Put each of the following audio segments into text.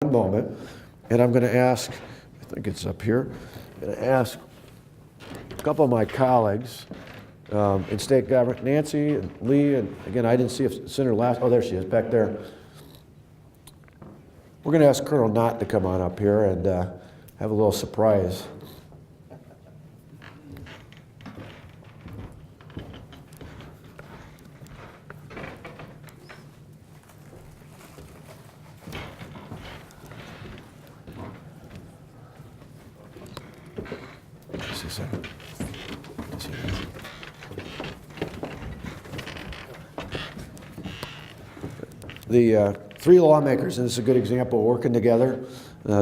moment, and I'm going to ask, I think it's up here, I'm going to ask a couple of my colleagues in state government, Nancy and Lee, and again, I didn't see if Senator Lass, oh, there she is, back there. We're going to ask Colonel Nott to come on up here and have a little surprise. The three lawmakers, and this is a good example, working together,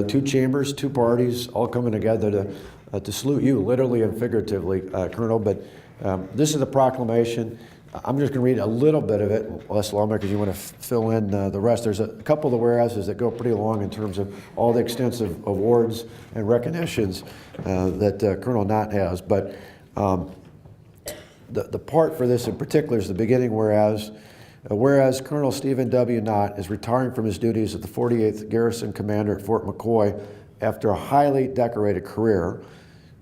two chambers, two parties, all coming together to salute you, literally and figuratively, Colonel. But this is a proclamation. I'm just going to read a little bit of it, unless lawmakers, you want to fill in the rest. There's a couple of the whereases that go pretty long in terms of all the extensive awards and recognitions that Colonel Nott has. But the part for this in particular is the beginning whereas. Whereas Colonel Stephen W. Nott is retiring from his duties as the 48th Garrison Commander at Fort McCoy after a highly decorated career,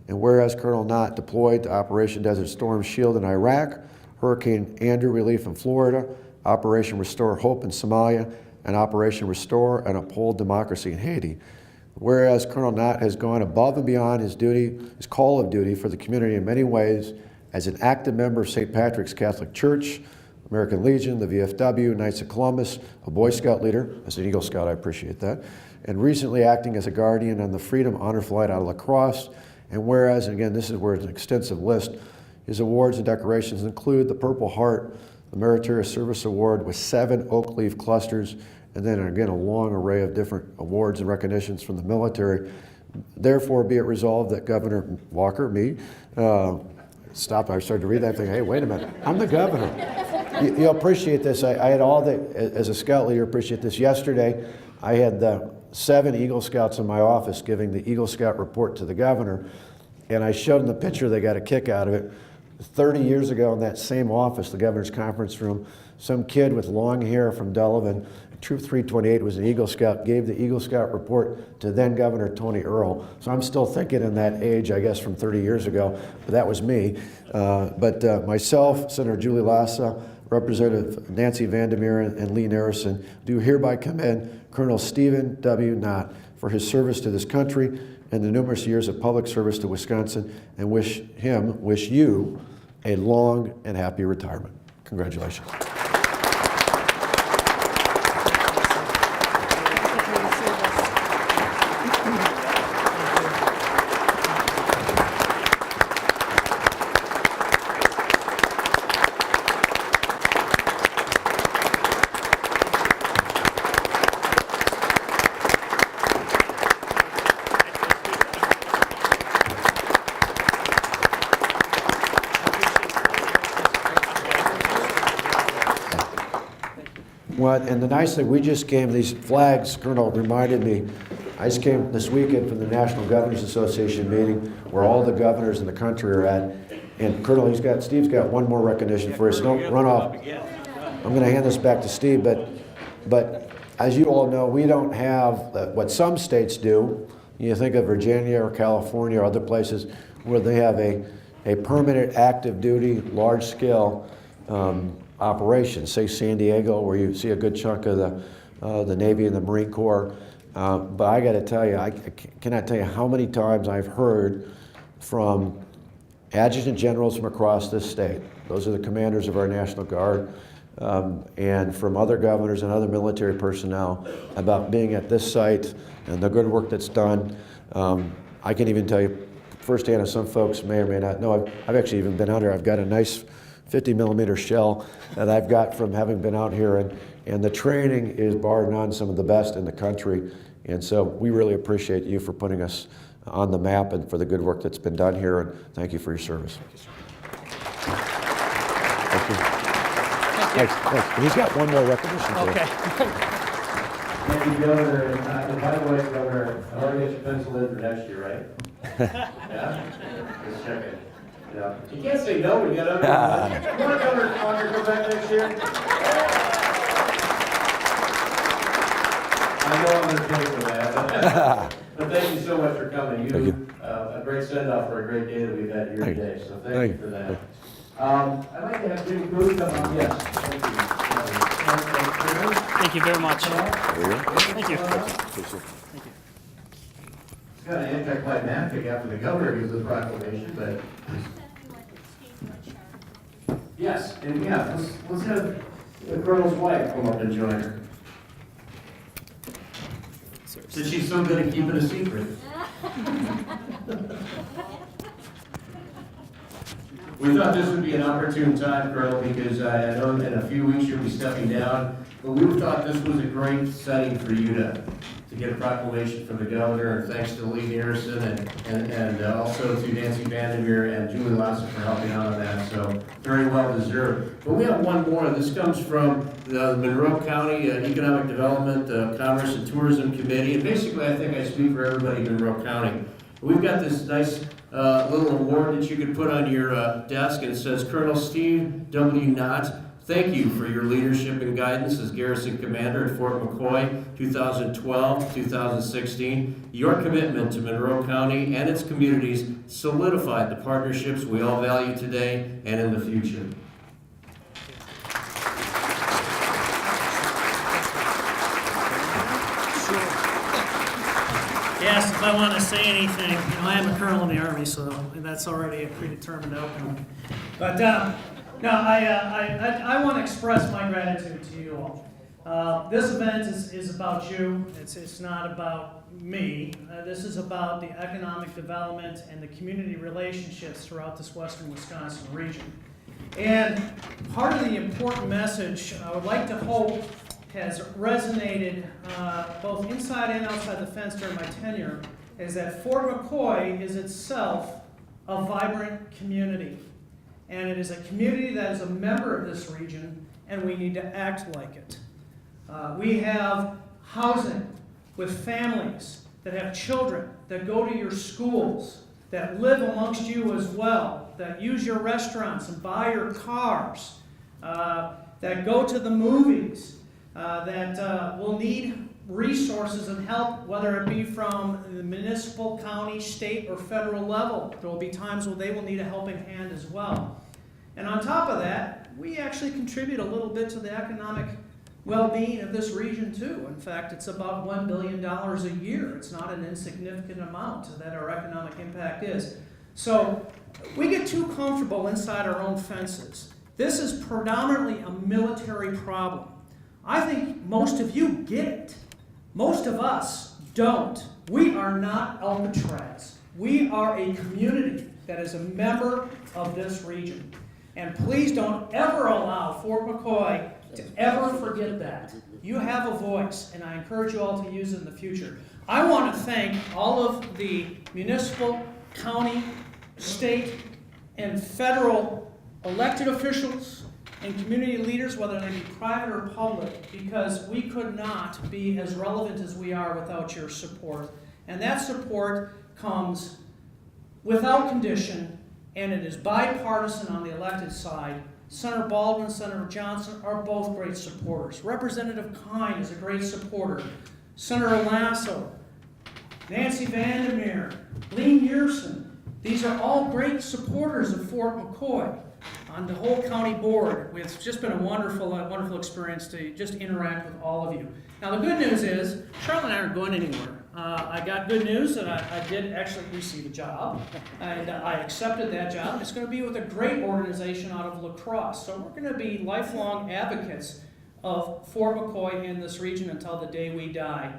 and whereas Colonel Nott deployed to Operation Desert Storm Shield in Iraq, Hurricane Andrew Relief in Florida, Operation Restore Hope in Somalia, and Operation Restore and Uphold Democracy in Haiti. Whereas Colonel Nott has gone above and beyond his call of duty for the community in many ways as an active member of St. Patrick's Catholic Church, American Legion, the VFW, Knights of Columbus, a Boy Scout leader, as an Eagle Scout, I appreciate that, and recently acting as a guardian on the Freedom Honor Flight out of La Crosse. And whereas, and again, this is where it's an extensive list, his awards and decorations include the Purple Heart, the Meritorious Service Award with 7 oak leaf clusters, and then again, a long array of different awards and recognitions from the military. Therefore, be it resolved that Governor Walker, me, stop, I started to read that thing, hey, wait a minute, I'm the governor. You'll appreciate this. I had all the, as a scout leader, appreciate this. Yesterday, I had the 7 Eagle Scouts in my office giving the Eagle Scout report to the governor, and I showed them the picture. They got a kick out of it. 30 years ago in that same office, the governor's conference room, some kid with long hair from Delavan, Troop 328 was an Eagle Scout, gave the Eagle Scout report to then Governor Tony Earl. So I'm still thinking in that age, I guess, from 30 years ago, but that was me. But myself, Senator Julie Lassa, Representative Nancy Vandermeer, and Lee Narrison do hereby commend Colonel Stephen W. Nott for his service to this country and the numerous years of public service to Wisconsin, and wish you a long and happy retirement. Congratulations. And the nice thing, we just came, these flags, Colonel reminded me, I just came this weekend from the National Governors Association meeting where all the governors in the country are at. And Colonel, Steve's got one more recognition for us. Don't run off. I'm going to hand this back to Steve, but as you all know, we don't have what some states do. You think of Virginia or California or other places where they have a permanent active duty, large scale operations, say San Diego, where you see a good chunk of the Navy and the Marine Corps. But I got to tell you, I cannot tell you how many times I've heard from adjutant generals from across this state. Those are the commanders of our National Guard, and from other governors and other military personnel about being at this site and the good work that's done. I can even tell you firsthand, as some folks may or may not know, I've actually even been out here. I've got a nice 50 millimeter shell that I've got from having been out here, and the training is bar none some of the best in the country. And so we really appreciate you for putting us on the map and for the good work that's been done here, and thank you for your service. Thank you. Thanks. He's got one more recognition. Okay. Thank you, Governor. And by the way, Governor, I already got your pencil in for next year, right? Yeah? Just checking. Yeah. You can't say no when you got other ones. You want Governor Conner to come back next year? I know I'm going to pay for that. But thank you so much for coming. Thank you. A great send-off for a great day that we've had here Thank you. today, so Thank thank you you. for that. I'd like to have Jim Cruz come on. Yes, thank you. Thank you very much. Thank you. It's kind of anticlimactic after the governor gives the proclamation, but yes, and yeah, let's have the colonel's wife come up and join her. Since she's so good at keeping a secret. We thought this would be an opportune time, Colonel, because I know in a few weeks you'll be stepping down, but we thought this was a great setting for you to get a proclamation from the governor, and thanks to Lee Harrison and also to Nancy Vandermeer and Julie Lassa for helping out on that, so very well deserved. But we have one more. This comes from the Monroe County Economic Development, Commerce and Tourism Committee, and basically I think I speak for everybody in Monroe County. We've got this nice little award that you could put on your desk, and it says, Colonel Steve W. Nott, thank you for your leadership and guidance as Garrison Commander at Fort McCoy, 2012-2016. Your commitment to Monroe County and its communities solidified the partnerships we all value today and in the future. Yes, if I want to say anything, I am a colonel in the Army, so that's already a predetermined outcome. But no, I want to express my gratitude to you all. This event is about you. It's not about me. This is about the economic development and the community relationships throughout this western Wisconsin region. And part of the important message I would like to hope has resonated both inside and outside the fence during my tenure is that Fort McCoy is itself a vibrant community. And it is a community that is a member of this region, and we need to act like it. We have housing with families that have children, that go to your schools, that live amongst you as well, that use your restaurants and buy your cars, that go to the movies, that will need resources and help, whether it be from the municipal, county, state, or federal level. There will be times where they will need a helping hand as well. And on top of that, we actually contribute a little bit to the economic well-being of this region too. In fact, it's about $1 billion a year. It's not an insignificant amount that our economic impact is. So we get too comfortable inside our own fences. This is predominantly a military problem. I think most of you get it. Most of us don't. We are not Alcatraz. We are a community that is a member of this region. And please don't ever allow Fort McCoy to ever forget that. You have a voice, and I encourage you all to use it in the future. I want to thank all of the municipal, county, state, and federal elected officials and community leaders, whether they be private or public, because we could not be as relevant as we are without your support. And that support comes without condition, and it is bipartisan on the elected side. Senator Baldwin, Senator Johnson are both great supporters. Representative Kine is a great supporter. Senator Lasso, Nancy Vandermeer, Lee Harrison, these are all great supporters of Fort McCoy. On the whole county board, it's just been a wonderful experience to just interact with all of you. Now the good news is, Charlotte and I aren't going anywhere. I got good news that I did actually receive a job, and I accepted that job. It's going to be with a great organization out of La Crosse. So we're going to be lifelong advocates of Fort McCoy in this region until the day we die.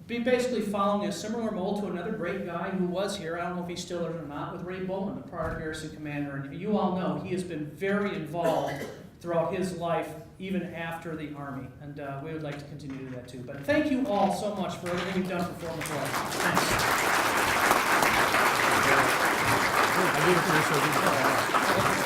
Be basically following a similar mold to another great guy who was here, I don't know if he's still there or not, with Ray Bowman, the prior garrison commander. And you all know he has been very involved throughout his life, even after the Army. And we would like to continue to do that too. But thank you all so much for everything you've done for Fort McCoy. Thanks.